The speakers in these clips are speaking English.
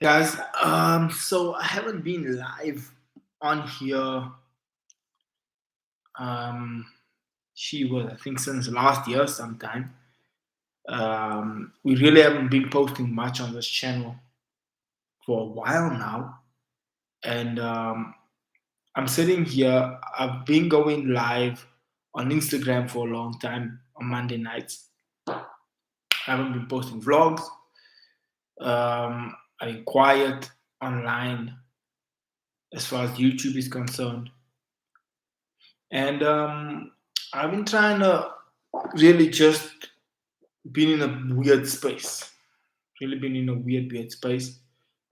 Guys, so I haven't been live on here. Um, she was, I think, since last year sometime. We really haven't been posting much on this channel for a while now, and I'm sitting here. I've been going live on Instagram for a long time on Monday nights. I haven't been posting vlogs. I've been quiet online as far as YouTube is concerned. And I've been trying to really just been in a weird space. Really been in a weird space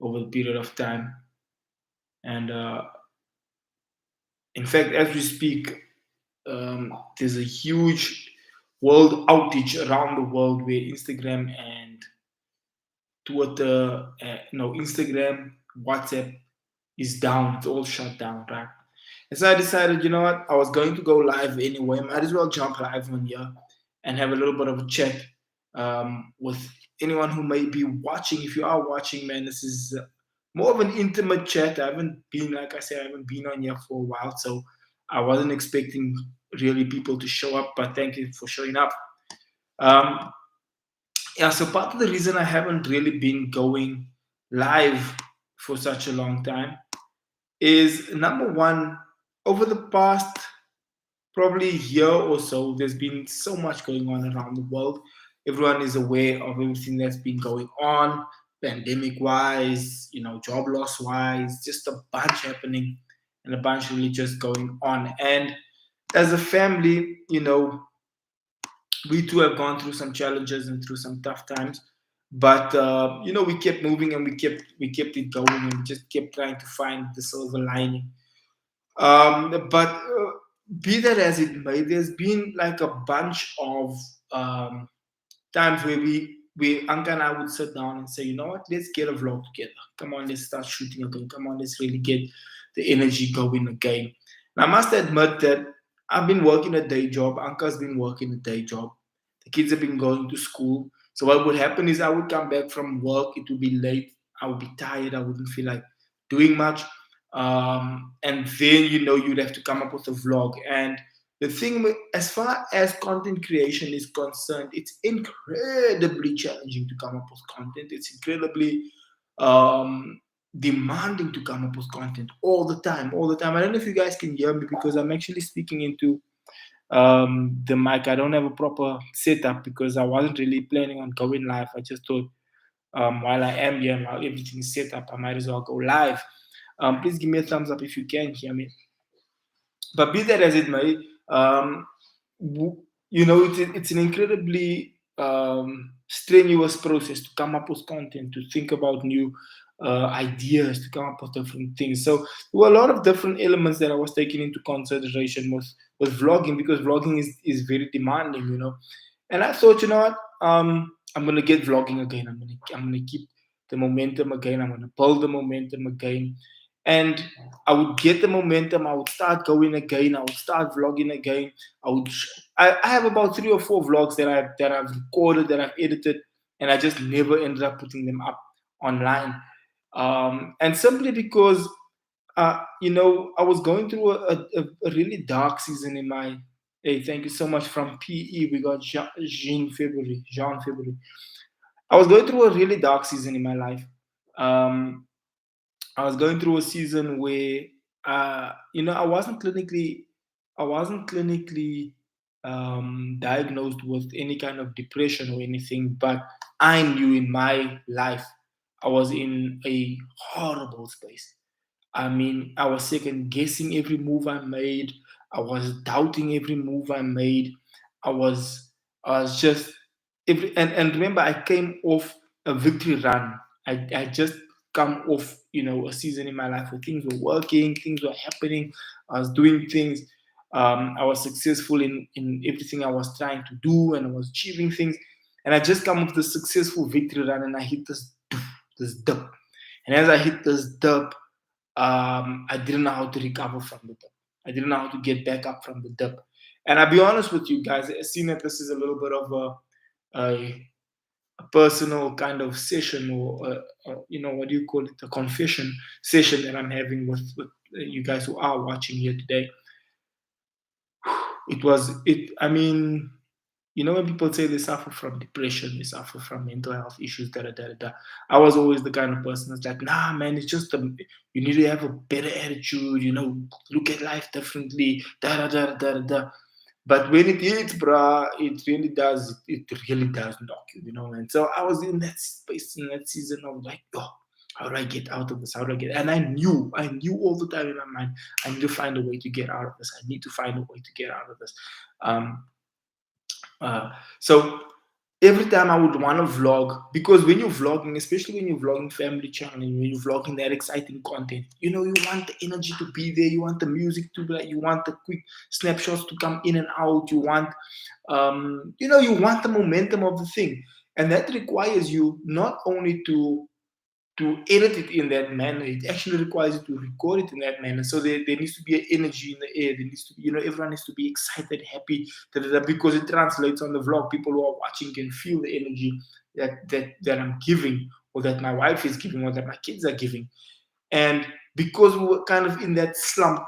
over the period of time. And in fact, as we speak, there's a huge world outage around the world where Instagram and Twitter, no, Instagram, WhatsApp is down. It's all shut down, right? And so I decided, you know what? I was going to go live anyway. Might as well jump live on here and have a little bit of a chat with anyone who may be watching. If you are watching, man, this is more of an intimate chat. I haven't been, like I said, I haven't been on here for a while, so I wasn't expecting really people to show up. But thank you for showing up. Um, yeah, so part of the reason I haven't really been going live for such a long time is number one, over the past probably year or so, there's been so much going on around the world. Everyone is aware of everything that's been going on, pandemic wise, job loss wise, just a bunch happening and a bunch really just going on. And as a family, we too have gone through some challenges and through some tough times. But we kept moving and we kept it going and we just kept trying to find the silver lining. But be that as it may, there's been like a bunch of um, times where Anka and I would sit down and say, you know what, let's get a vlog together. Come on, let's start shooting again. Come on, let's really get the energy going again. And I must admit that I've been working a day job. Anka's been working a day job. The kids have been going to school. So what would happen is I would come back from work. It would be late. I would be tired. I wouldn't feel like doing much. And then you'd have to come up with a vlog. And the thing, as far as content creation is concerned, it's incredibly challenging to come up with content. It's incredibly um, demanding to come up with content all the time, all the time. I don't know if you guys can hear me because I'm actually speaking into the mic. I don't have a proper setup because I wasn't really planning on going live. I just thought while I am here and while everything is set up, I might as well go live. Please give me a thumbs up if you can hear me. But be that as it may, it's an incredibly strenuous process to come up with content, to think about new ideas, to come up with different things. So there were a lot of different elements that I was taking into consideration with vlogging because vlogging is very demanding, And I thought, you know what, I'm gonna get vlogging again. I'm gonna keep the momentum again. I'm gonna build the momentum again. And I would get the momentum. I would start going again. I would start vlogging again. I would. I have about 3 or 4 vlogs that I've recorded, that I've edited, and I just never ended up putting them up online. And simply because, I was going through a really dark season in my. Hey, thank you so much from PE. We got Jean February. Jean February. I was going through a really dark season in my life. Um, I was going through a season where, I wasn't clinically diagnosed with any kind of depression or anything, but I knew in my life I was in a horrible space. I mean, I was second guessing every move I made. I was doubting every move I made. I was, I was just and remember, I came off a victory run. I just come off, a season in my life where things were working, things were happening. I was doing things. I was successful in everything I was trying to do, and I was achieving things. And I just come off the successful victory run, and I hit this dip. And as I hit this dip, I didn't know how to recover from the dip. I didn't know how to get back up from the dip. And I'll be honest with you guys, seeing that this is a little bit of a a personal kind of session, or what do you call it, a confession session that I'm having with you guys who are watching here today. I mean, when people say they suffer from depression, they suffer from mental health issues, da da da da da. I was always the kind of person that's like, nah, man, it's just you need to have a better attitude, look at life differently, da da da da da da. But when it hits, bruh, it really does. It really does knock you, And so I was in that space in that season of like, oh, how do I get out of this? How do I get? And I knew all the time in my mind, I need to find a way to get out of this. I need to find a way to get out of this. Um, so every time I would want to vlog, because when you're vlogging, especially when you're vlogging family channel, and when you're vlogging that exciting content, you want the energy to be there, you want the music to be like, you want the quick snapshots to come in and out, you want the momentum of the thing, and that requires you not only to edit it in that manner. It actually requires you to record it in that manner. So there needs to be an energy in the air. There needs to be, everyone needs to be excited, happy, da, da, da, because it translates on the vlog. People who are watching can feel the energy that I'm giving, or that my wife is giving, or that my kids are giving. And because we were kind of in that slump,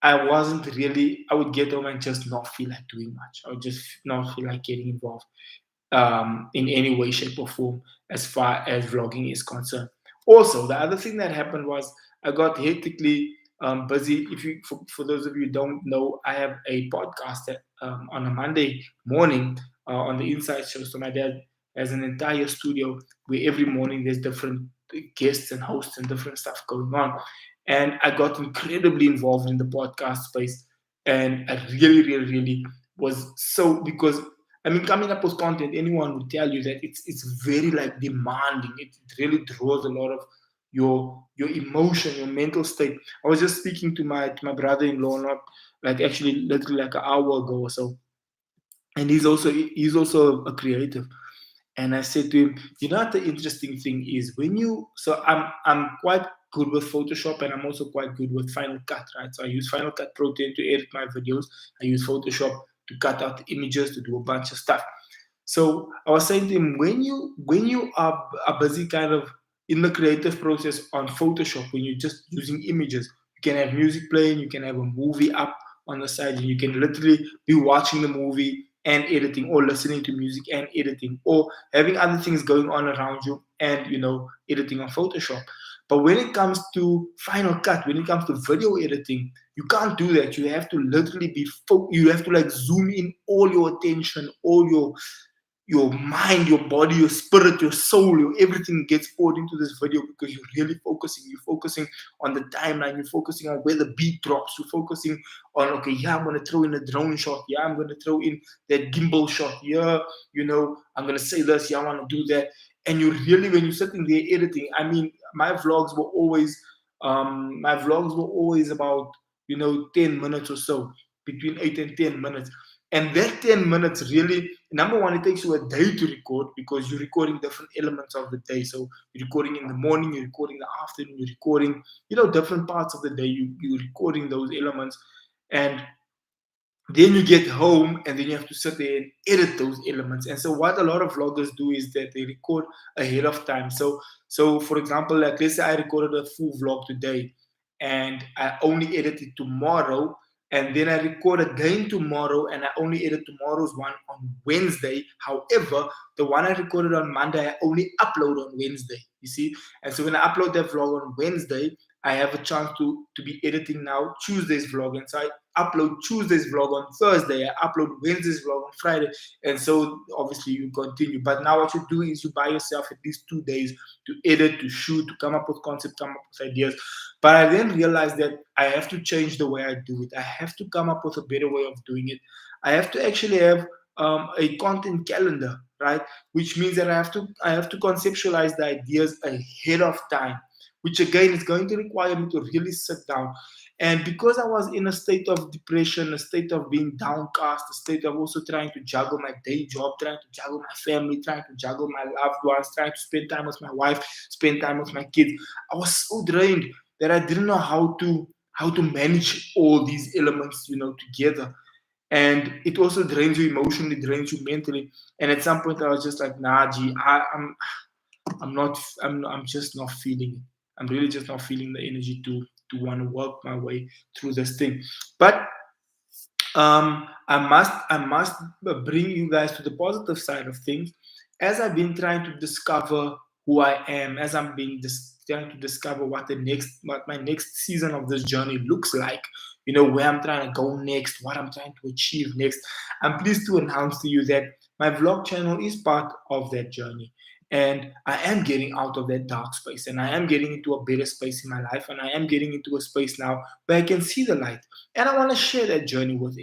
I would get home and just not feel like doing much. I would just not feel like getting involved in any way, shape, or form as far as vlogging is concerned. Also, the other thing that happened was I got hectically busy. If you, for those of you who don't know, I have a podcast on a Monday morning on the Inside Show. So my dad has an entire studio where every morning there's different guests and hosts and different stuff going on. And I got incredibly involved in the podcast space, and I really, really, really was so, because I mean, coming up with content, anyone would tell you that it's very like demanding. It really draws a lot of your emotion, your mental state. I was just speaking to my brother-in-law, not like actually literally like an hour ago or so, and he's also a creative. And I said to him, what the interesting thing is, so I'm quite good with Photoshop, and I'm also quite good with Final Cut, right? So I use Final Cut Pro 10 to edit my videos. I use Photoshop to cut out the images, to do a bunch of stuff. So I was saying to him, when you are busy kind of in the creative process on Photoshop, when you're just using images, you can have music playing, you can have a movie up on the side, and you can literally be watching the movie and editing, or listening to music and editing, or having other things going on around you, and editing on Photoshop. But when it comes to Final Cut, when it comes to video editing, you can't do that. You have to literally you have to like zoom in all your attention, all your mind, your body, your spirit, your soul, your everything gets poured into this video, because you're really focusing. You're focusing on the timeline. You're focusing on where the beat drops. You're focusing on, okay, yeah, I'm gonna throw in a drone shot. Yeah, I'm gonna throw in that gimbal shot. Yeah, I'm gonna say this. Yeah, I want to do that. And you really, when you're sitting there editing, I mean, my vlogs were always about 10 minutes or so, between 8 and 10 minutes. And that 10 minutes really, number one, it takes you a day to record, because you're recording different elements of the day. So you're recording in the morning, you're recording in the afternoon, you're recording, different parts of the day, you're recording those elements. And then you get home, and then you have to sit there and edit those elements. And so what a lot of vloggers do is that they record ahead of time. So for example, like, let's say I recorded a full vlog today, and I only edit it tomorrow, and then I record again tomorrow, and I only edit tomorrow's one on Wednesday. However, the one I recorded on Monday, I only upload on Wednesday, you see. And so when I upload that vlog on Wednesday, I have a chance to be editing now Tuesday's vlog. And so I upload Tuesday's vlog on Thursday, I upload Wednesday's vlog on Friday, and so obviously you continue. But now what you do is you buy yourself at least 2 days to edit, to shoot, to come up with concept, come up with ideas. But I then realized that I have to change the way I do it. I have to come up with a better way of doing it. I have to actually have a content calendar, right? Which means that I have to conceptualize the ideas ahead of time, which again is going to require me to really sit down. And because I was in a state of depression, a state of being downcast, a state of also trying to juggle my day job, trying to juggle my family, trying to juggle my loved ones, trying to spend time with my wife, spend time with my kids, I was so drained that I didn't know how to manage all these elements, together. and it also drains you emotionally, drains you mentally. And at some point, I was just like, nah, G, I'm not, I'm just not feeling it. I'm really just not feeling the energy to want to work my way through this thing. But I must bring you guys to the positive side of things. As I've been trying to discover who I am, as I'm being trying to discover what my next season of this journey looks like, where I'm trying to go next, what I'm trying to achieve next. I'm pleased to announce to you that my vlog channel is part of that journey. And I am getting out of that dark space, and I am getting into a better space in my life, and I am getting into a space now where I can see the light. And I want to share that journey with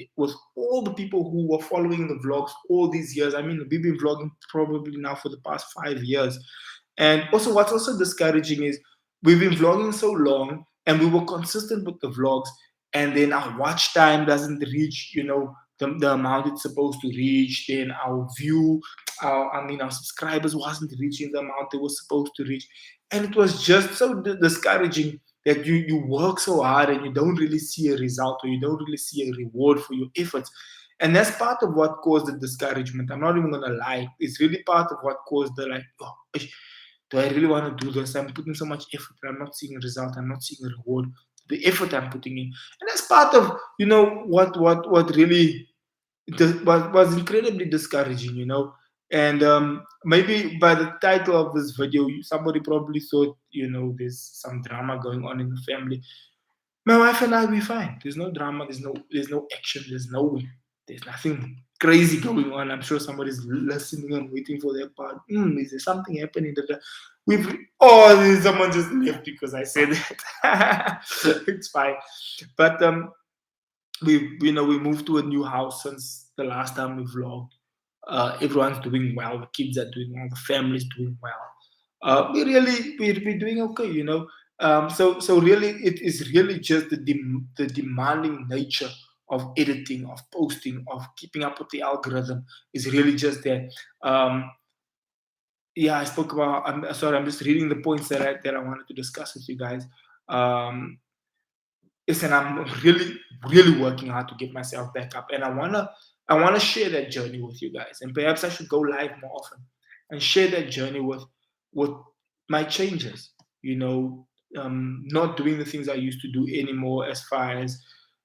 all the people who were following the vlogs all these years. I mean, we've been vlogging probably now for the past 5 years. And also, what's also discouraging is we've been vlogging so long and we were consistent with the vlogs, and then our watch time doesn't reach, the amount it's supposed to reach. Then our view, our subscribers wasn't reaching the amount they were supposed to reach. And it was just so discouraging that you work so hard and you don't really see a result, or you don't really see a reward for your efforts. And that's part of what caused the discouragement. I'm not even gonna lie. It's really part of what caused the like, oh, do I really want to do this? I'm putting so much effort, but I'm not seeing a result. I'm not seeing a reward. The effort I'm putting in, and that's part of what really was incredibly discouraging. And maybe by the title of this video, somebody probably thought, there's some drama going on in the family. My wife and I, we fine. There's no drama. There's no action. There's nothing crazy going on. I'm sure somebody's listening and waiting for their part. Is there something happening? We've someone just left because I said that. It's fine. But we moved to a new house since the last time we vlogged. Everyone's doing well. The kids are doing well. The family's doing well. We're doing okay. So really, it is really just the demanding nature of editing, of posting, of keeping up with the algorithm is really just there. Um, yeah, I spoke about. I'm sorry. I'm just reading the points that I wanted to discuss with you guys. Um, Listen, I'm really, really working hard to get myself back up, and I wanna share that journey with you guys. And perhaps I should go live more often and share that journey with my changes. Not doing the things I used to do anymore. As far as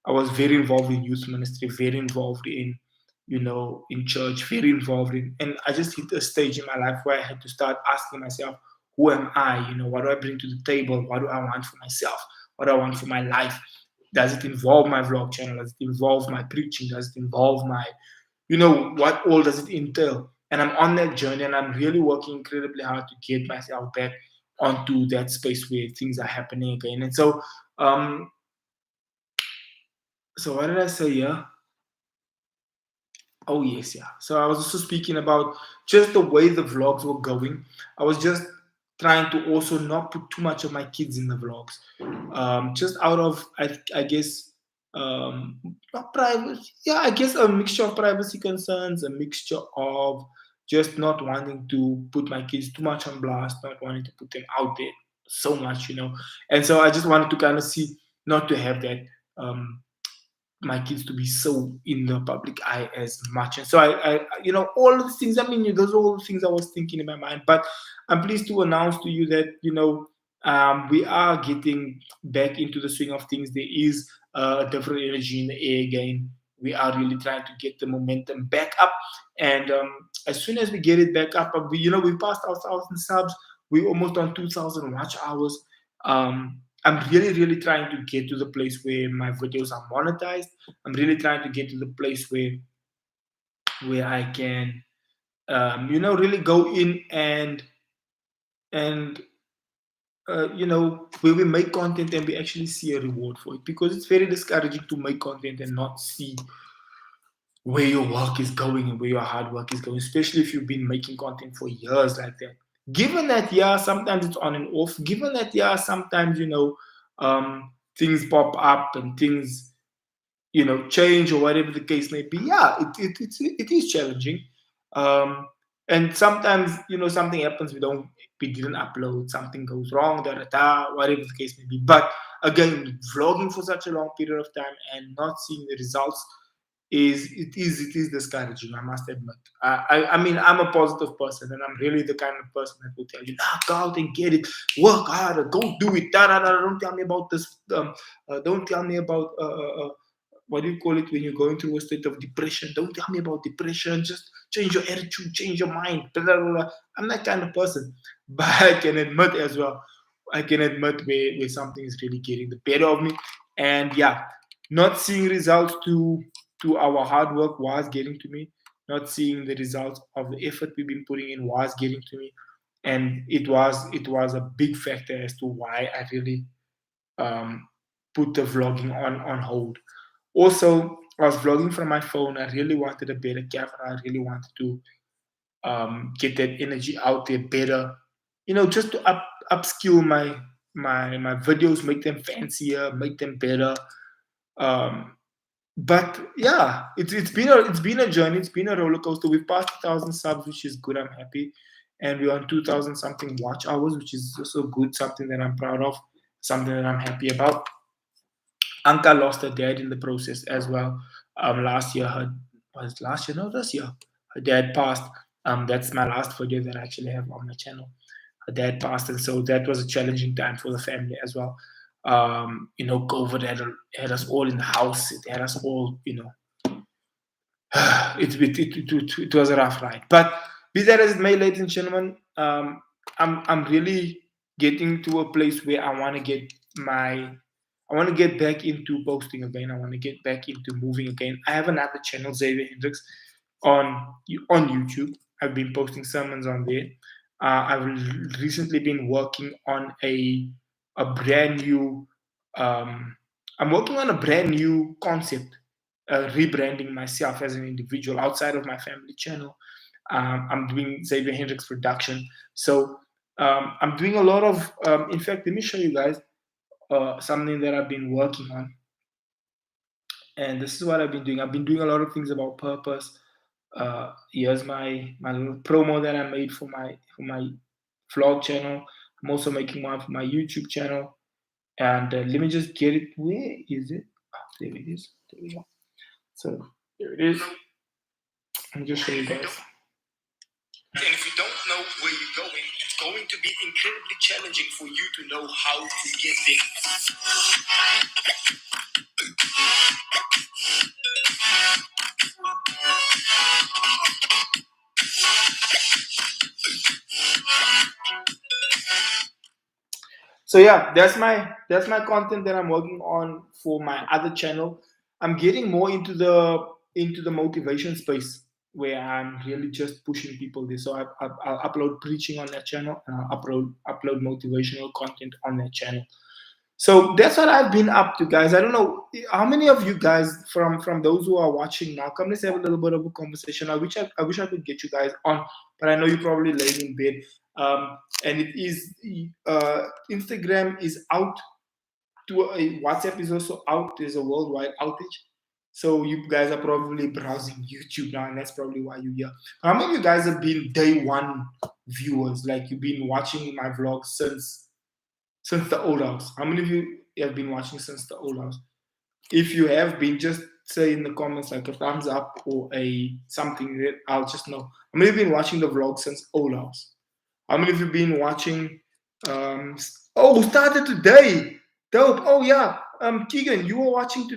I was very involved in youth ministry, very involved in church, very involved and I just hit a stage in my life where I had to start asking myself, who am I? What do I bring to the table? What do I want for myself? What do I want for my life? Does it involve my vlog channel? Does it involve my preaching? Does it involve what all does it entail? And I'm on that journey, and I'm really working incredibly hard to get myself back onto that space where things are happening again. And um, so what did I say? Yeah. Oh yes, yeah. So I was also speaking about just the way the vlogs were going. I was just trying to also not put too much of my kids in the vlogs, just out of I guess not privacy. Yeah, I guess a mixture of privacy concerns, a mixture of just not wanting to put my kids too much on blast, not wanting to put them out there so much. And so I just wanted to kind of see not to have that. My kids to be so in the public eye as much. And so all of these things, I mean, those are all the things I was thinking in my mind. But I'm pleased to announce to you that, we are getting back into the swing of things. There is a different energy in the air again. We are really trying to get the momentum back up. And as soon as we get it back up, we passed our 1,000 subs. We're almost on 2,000 watch hours. I'm really, really trying to get to the place where my videos are monetized. I'm really trying to get to the place where I can, really go in and where we make content and we actually see a reward for it. Because it's very discouraging to make content and not see where your work is going and where your hard work is going, especially if you've been making content for years like that. Given that, yeah, sometimes it's on and off. Given that, yeah, sometimes things pop up and things change or whatever the case may be. Yeah, it is challenging. Um, and sometimes something happens. We didn't upload. Something goes wrong. Da da da. Whatever the case may be. But again, vlogging for such a long period of time and not seeing the results is discouraging. I must admit. I mean, I'm a positive person, and I'm really the kind of person that will tell you, nah, go out and get it, work harder, go do it. Da, da, da, don't tell me about this. Don't tell me about what do you call it when you're going through a state of depression? Don't tell me about depression. Just change your attitude, change your mind. Blah, blah, blah. I'm that kind of person, but I can admit as well. I can admit where something is really getting the better of me, and yeah, not seeing results to our hard work was getting to me. Not seeing the results of the effort we've been putting in was getting to me, and it was a big factor as to why I really um, put the vlogging on hold. Also, I was vlogging from my phone. I really wanted a better camera. I really wanted to get that energy out there better. Just to upskill my videos, make them fancier, make them better. Um, but yeah, it's been a journey. It's been a roller coaster. We've passed 1,000 subs, which is good. I'm happy, and we're on 2,000 something watch hours, which is also good. Something that I'm proud of. Something that I'm happy about. Anka lost her dad in the process as well. Last year, her was it last year? No, this year. Her dad passed. That's my last video that I actually have on my channel. Her dad passed, and so that was a challenging time for the family as well. COVID had us all in the house. It had us all, it was a rough ride. But be that as it may, ladies and gentlemen, I'm really getting to a place where I want to get back into posting again. I want to get back into moving again. I have another channel, Xavier Hendricks, on YouTube. I've been posting sermons on there. I've recently been working on a brand new. Um, I'm working on a brand new concept, rebranding myself as an individual outside of my family channel. I'm doing Xavier Hendricks production, so I'm doing a lot of. In fact, let me show you guys something that I've been working on, and this is what I've been doing. I've been doing a lot of things about purpose. Here's my little promo that I made for my vlog channel. I'm also making one for my YouTube channel, and let me just get it. Where is it? Oh, there it is. There we go. So there it is. Let me just show you guys. And if you don't know where you're going, it's going to be incredibly challenging for you to know how to get there. So yeah, that's my content that I'm working on for my other channel. I'm getting more into the motivation space where I'm really just pushing people there. So I'll upload preaching on that channel, and I'll upload motivational content on that channel. So that's what I've been up to, guys. I don't know how many of you guys from those who are watching now. Come, let's have a little bit of a conversation. I wish I could get you guys on, but I know you're probably laying in bed. And it is Instagram is out. WhatsApp is also out. There's a worldwide outage. So you guys are probably browsing YouTube now, and that's probably why you're here. How many of you guys have been day one viewers? Like you've been watching my vlogs since the old house. How many of you have been watching since the old house? If you have been, just say in the comments like a thumbs up or a something that I'll just know. How many of you have been watching the vlog since old house? How many of you have been watching? Started today. Dope. Oh yeah. Keegan, you were watching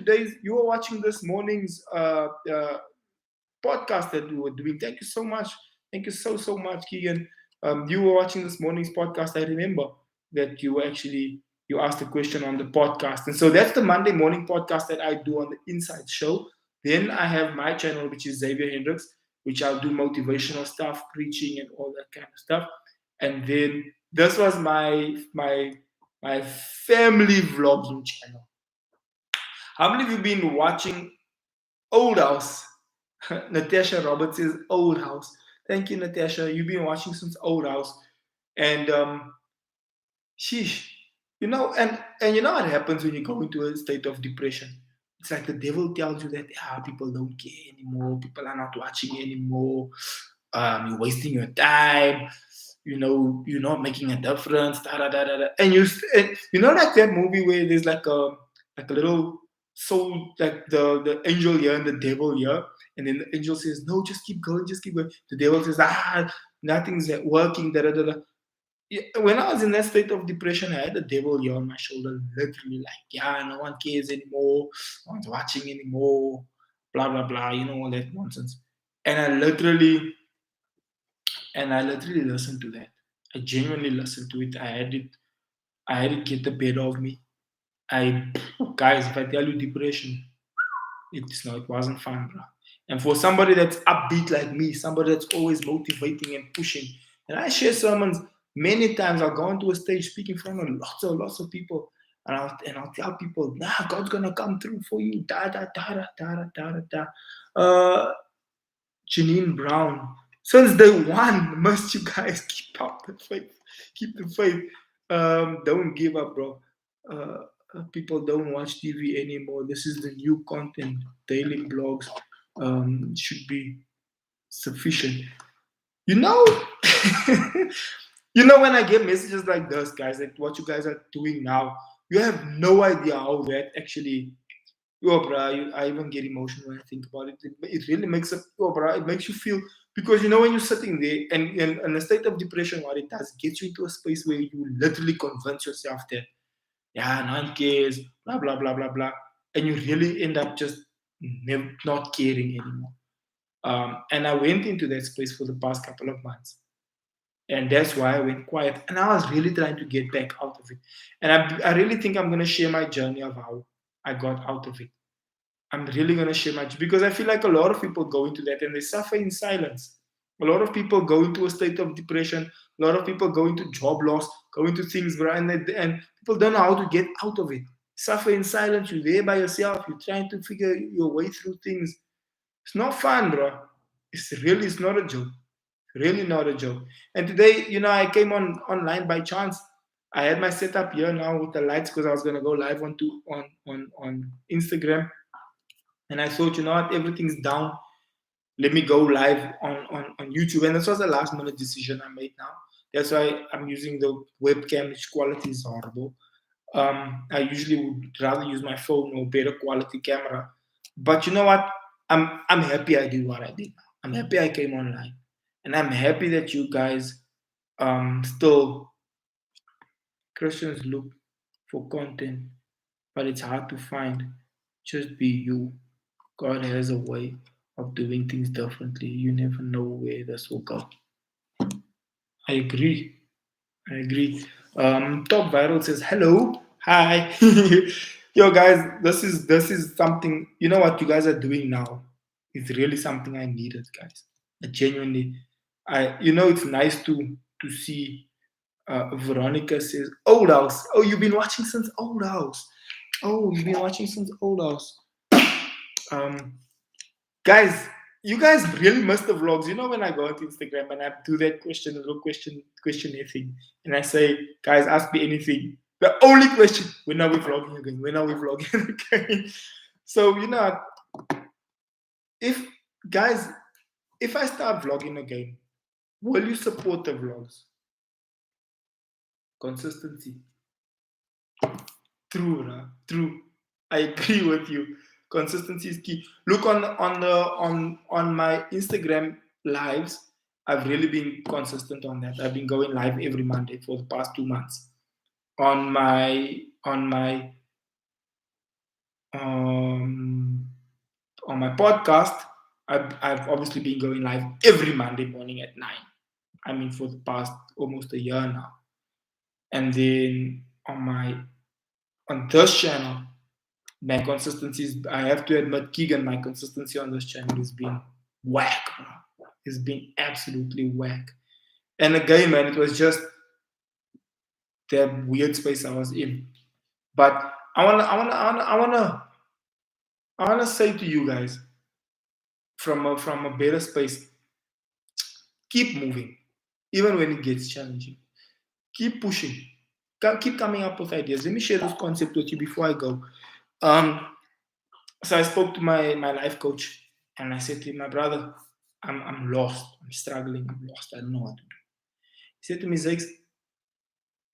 this morning's podcast that we were doing. Thank you so much. Thank you so much, Keegan. You were watching this morning's podcast. I remember that you asked a question on the podcast, and so that's the Monday morning podcast that I do on the Inside Show. Then I have my channel, which is Xavier Hendricks, which I'll do motivational stuff, preaching, and all that kind of stuff. And then this was my family vlogging channel. How many of you been watching Old House? Natasha Roberts says Old House. Thank you, Natasha. You've been watching since Old House, and sheesh, and you know what happens when you go into a state of depression. It's like the devil tells you that people don't care anymore. People are not watching anymore. You're wasting your time. You're not making a difference. Da, da, da, da, da. And you know like that movie where there's like a little so like the angel here and the devil here, and then the angel says, no, just keep going, just keep going. The devil says, nothing's working, da da da da. Yeah, when I was in that state of depression, I had the devil here on my shoulder, literally like, yeah, no one cares anymore, no one's watching anymore, blah blah blah, all that nonsense. And I literally listened to that. I genuinely listened to it. I had it get the better of me. I Guys, if I tell you depression, it wasn't fun, bro. And for somebody that's upbeat like me, somebody that's always motivating and pushing, and I share sermons many times. I'll go onto a stage speaking in front of lots of people, and I'll tell people, nah, God's gonna come through for you. Da da da da da da da da. Janine Brown. Since day one, must you guys keep up the faith. Keep the faith. Don't give up, bro. People don't watch TV anymore. This is the new content. Daily blogs should be sufficient. You know, when I get messages like this, guys, like what you guys are doing now, you have no idea how that actually. Yo, bro, I even get emotional when I think about it. It really makes it makes you feel, because when you're sitting there and in a state of depression, what it does, it gets you into a space where you literally convince yourself that, yeah, no one cares, blah blah blah blah blah, and you really end up just not caring anymore. And I went into that space for the past couple of months, and that's why I went quiet. And I was really trying to get back out of it. And I really think I'm gonna share my journey of how I got out of it. I'm really going to share much, because I feel like a lot of people go into that and they suffer in silence. A lot of people go into a state of depression. A lot of people go into job loss, go into things, bro, and people don't know how to get out of it. Suffer in silence. You're there by yourself. You're trying to figure your way through things. It's not fun, bro. It's not a joke. Really not a joke. And today, I came online by chance. I had my setup here now with the lights because I was gonna go live on Instagram, and I thought, what, everything's down. Let me go live on YouTube. And this was a last minute decision I made now. That's why I'm using the webcam, which quality is horrible. I usually would rather use my phone or better quality camera. But you know what? I'm happy I did what I did. I'm happy I came online. And I'm happy that you guys still, Christians look for content, but it's hard to find. Just be you. God has a way of doing things differently. You never know where this will go. I agree. I agree. Top Viral says hello, hi. Yo, guys, this is something. You know what you guys are doing now? It's really something I needed, guys. Genuinely, it's nice to see. Veronica says, Old House. Oh, you've been watching since Old House. Oh, you've been watching since Old House. Guys, you guys really missed the vlogs. When I go onto Instagram and I do that questionnaire thing, and I say, guys, ask me anything. The only question, when are we vlogging again? When are we vlogging again? So, if guys, if I start vlogging again, will you support the vlogs? Consistency. True. I agree with you. Consistency is key. Look on my Instagram lives. I've really been consistent on that. I've been going live every Monday for the past 2 months. On my podcast, I've obviously been going live every Monday morning at 9. I mean, for the past almost a year now. And then on this channel, my consistency is, I have to admit, Keegan, my consistency on this channel has been whack, bro. It's been absolutely whack. And again, man, it was just that weird space I was in. But I wanna say to you guys, from a better space, keep moving, even when it gets challenging. Keep pushing. Keep coming up with ideas. Let me share this concept with you before I go. So I spoke to my life coach, and I said to him, my brother, I'm lost. I'm struggling. I'm lost. I don't know what to do. He said to me, Zakes,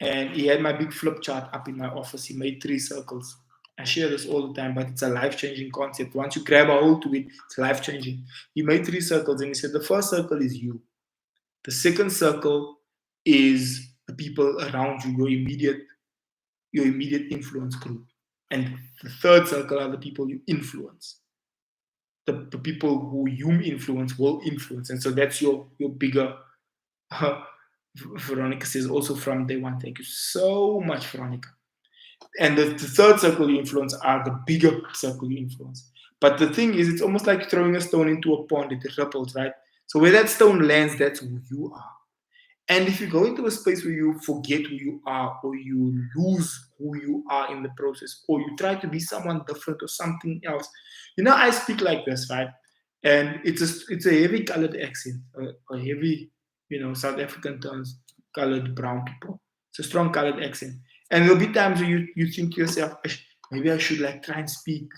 and he had my big flip chart up in my office. He made 3 circles. I share this all the time, but it's a life-changing concept. Once you grab a hold to it, it's life-changing. He made 3 circles, and he said the first circle is you. The second circle is the people around you, your immediate influence group. And the third circle are the people you influence. The people who you influence will influence. And so that's your bigger Veronica says also from day one. Thank you so much, Veronica. And the third circle you influence are the bigger circle you influence. But the thing is, it's almost like throwing a stone into a pond, it ripples, right? So where that stone lands, that's who you are. And if you go into a space where you forget who you are, or you lose who you are in the process, or you try to be someone different or something else, I speak like this, right? And it's a heavy colored accent, a heavy, South African terms, colored brown people. It's a strong colored accent. And there'll be times where you think to yourself, maybe I should like try and speak,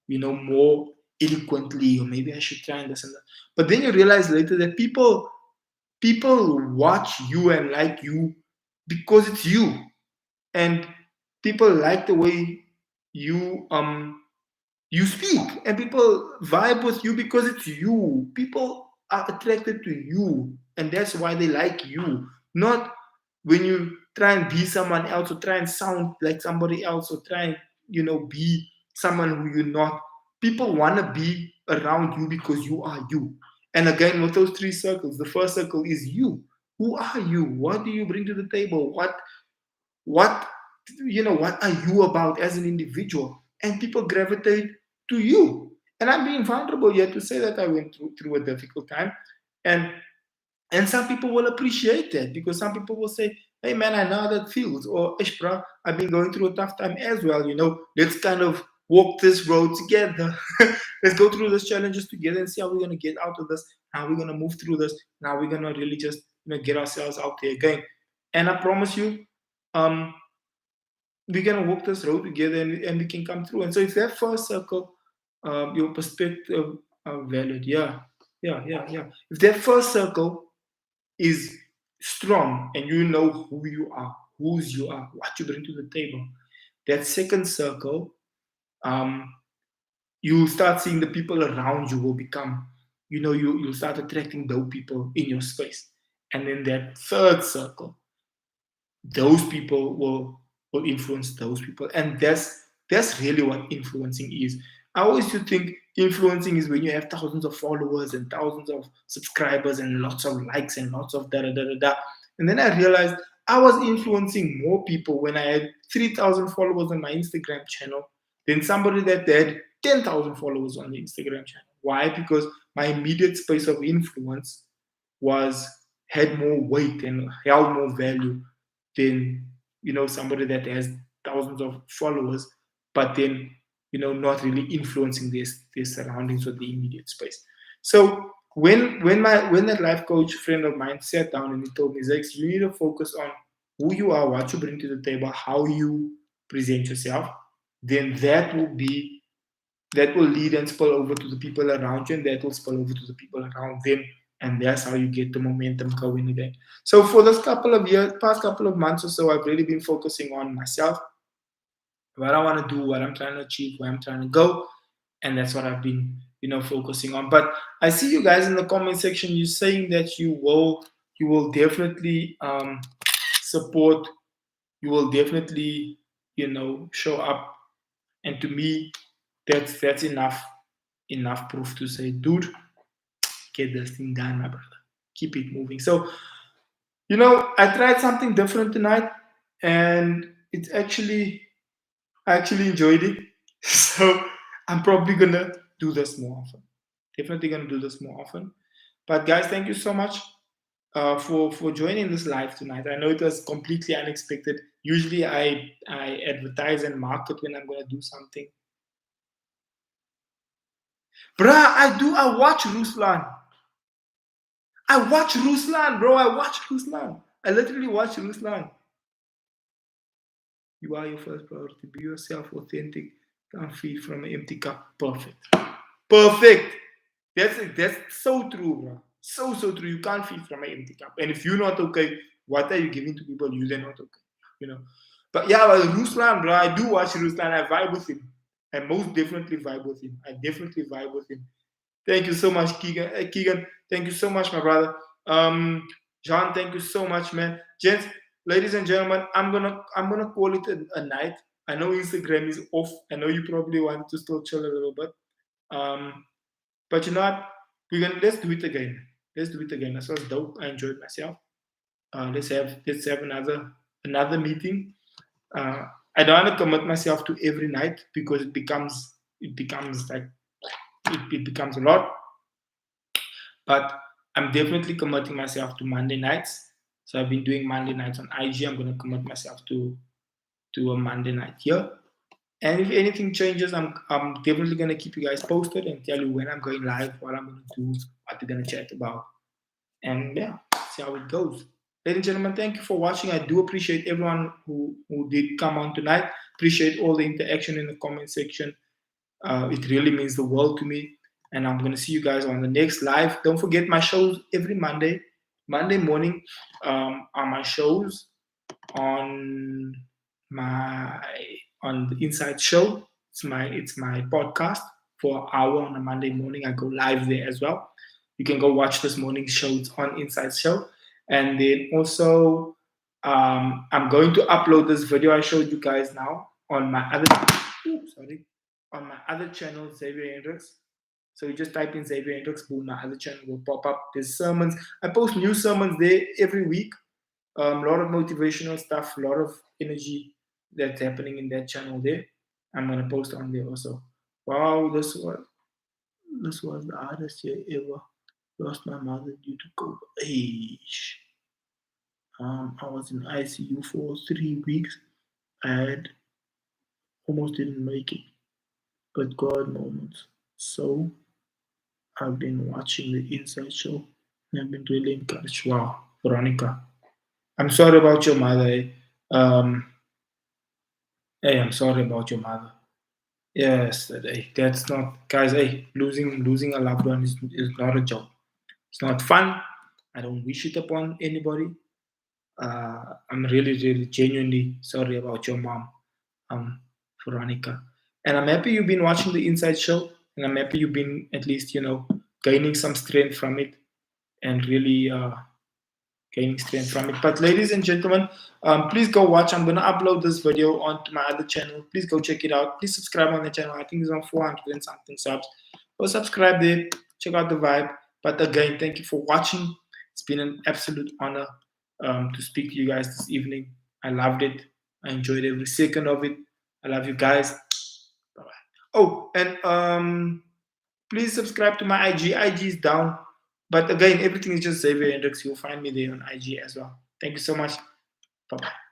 more eloquently, or maybe I should try and this and that. But then you realize later that people watch you and like you because it's you, and people like the way you speak, and people vibe with you because it's you. People are attracted to you, and that's why they like you, not when you try and be someone else, or try and sound like somebody else, or try and be someone who you're not. People want to be around you because you are you. And again, with those 3 circles, the first circle is you. Who are you? What do you bring to the table? What what are you about as an individual? And people gravitate to you. And I'm being vulnerable yet to say that I went through a difficult time. And some people will appreciate that, because some people will say, hey man, I know how that feels. Or ish bro, I've been going through a tough time as well. Let's kind of walk this road together. Let's go through these challenges together and see how we're gonna get out of this, how we're gonna move through this, now we're gonna really just get ourselves out there again. And I promise you, we're gonna walk this road together, and we can come through. And so if that first circle, your perspective are valid, yeah. If that first circle is strong, and you know who you are, whose you are, what you bring to the table, that second circle, you start seeing the people around you will become, you'll start attracting those people in your space. And then that third circle, those people will influence those people. And that's really what influencing is. I always used to think influencing is when you have thousands of followers and thousands of subscribers and lots of likes and lots of da da da da da. And then I realized I was influencing more people when I had 3,000 followers on my Instagram channel than somebody that had 10,000 followers on the Instagram channel. Why? Because my immediate space of influence had more weight and held more value than somebody that has thousands of followers, but then not really influencing their surroundings or the immediate space. So when that life coach friend of mine sat down and he told me, Zex, you need to focus on who you are, what you bring to the table, how you present yourself, then that will lead and spill over to the people around you, and that will spill over to the people around them. And that's how you get the momentum going again. So for this past couple of months or so, I've really been focusing on myself, what I want to do, what I'm trying to achieve, where I'm trying to go. And that's what I've been, focusing on. But I see you guys in the comment section, you're saying that you will definitely support, you will definitely, show up. And to me, that's enough proof to say, dude, get this thing done, my brother. Keep it moving. So, I tried something different tonight, and I actually enjoyed it. So I'm probably gonna do this more often. Definitely gonna do this more often. But guys, thank you so much for joining this live tonight. I know it was completely unexpected. Usually I advertise and market when I'm gonna do something. Bruh, I watch Ruslan. I watch Ruslan, bro. I watch Ruslan. I literally watch Ruslan. You are your first priority. Be yourself, authentic. Can't feed from an empty cup. Perfect. Perfect. That's so true, bro. So true. You can't feed from an empty cup. And if you're not okay, what are you giving to people? You're not okay. But yeah, well, Ruslan, bro, I do watch Ruslan. I vibe with him. I most definitely vibe with him. I definitely vibe with him. Thank you so much, Keegan. Keegan, thank you so much, my brother. John, thank you so much, man. Gents, ladies and gentlemen, I'm gonna call it a night. I know Instagram is off. I know you probably want to still chill a little bit. Um, but you know what? Let's do it again. Let's do it again. That was dope. I enjoyed myself. Let's have another meeting. I don't want to commit myself to every night because it becomes like it becomes a lot. But I'm definitely committing myself to Monday nights. So I've been doing Monday nights on IG. I'm gonna commit myself to a Monday night here. And if anything changes, I'm definitely gonna keep you guys posted and tell you when I'm going live, what I'm gonna do, what we're gonna chat about. And yeah, see how it goes. Ladies and gentlemen, thank you for watching. I do appreciate everyone who did come on tonight. Appreciate all the interaction in the comment section. It really means the world to me. And I'm going to see you guys on the next live. Don't forget my shows every Monday. Monday morning are my shows on my on the Inside Show. It's my podcast for an hour on a Monday morning. I go live there as well. You can go watch this morning's shows on Inside Show. And then also I'm going to upload this video I showed you guys now on my other on my other channel, Xavier Hendricks. So you just type in Xavier Hendricks, boom, my other channel will pop up. There's sermons. I post new sermons there every week. A lot of motivational stuff, a lot of energy that's happening in that channel there. I'm gonna post on there also. Wow, this was the hardest year ever. Lost my mother due to COVID. Age. I was in ICU for 3 weeks. I almost didn't make it, but God moments. So I've been watching the Inside Show and I've been really encouraged. Wow, Veronica, I'm sorry about your mother. Hey, I'm sorry about your mother. Yes, that's not, guys. Hey, losing a loved one is not a joke. It's not fun. I don't wish it upon anybody. I'm really, really, genuinely sorry about your mom, um, Veronica. And I'm happy you've been watching the Inside Show, and I'm happy you've been at least, gaining some strength from it, and really gaining strength from it. But ladies and gentlemen, please go watch. I'm gonna upload this video onto my other channel. Please go check it out. Please subscribe on the channel. I think it's on 400 and something subs. Go subscribe there. Check out the vibe. But again, thank you for watching. It's been an absolute honor to speak to you guys this evening. I loved it. I enjoyed every second of it. I love you guys. Bye bye. Oh, and please subscribe to my IG. IG is down. But again, everything is just Xavier Hendricks. You'll find me there on IG as well. Thank you so much. Bye bye.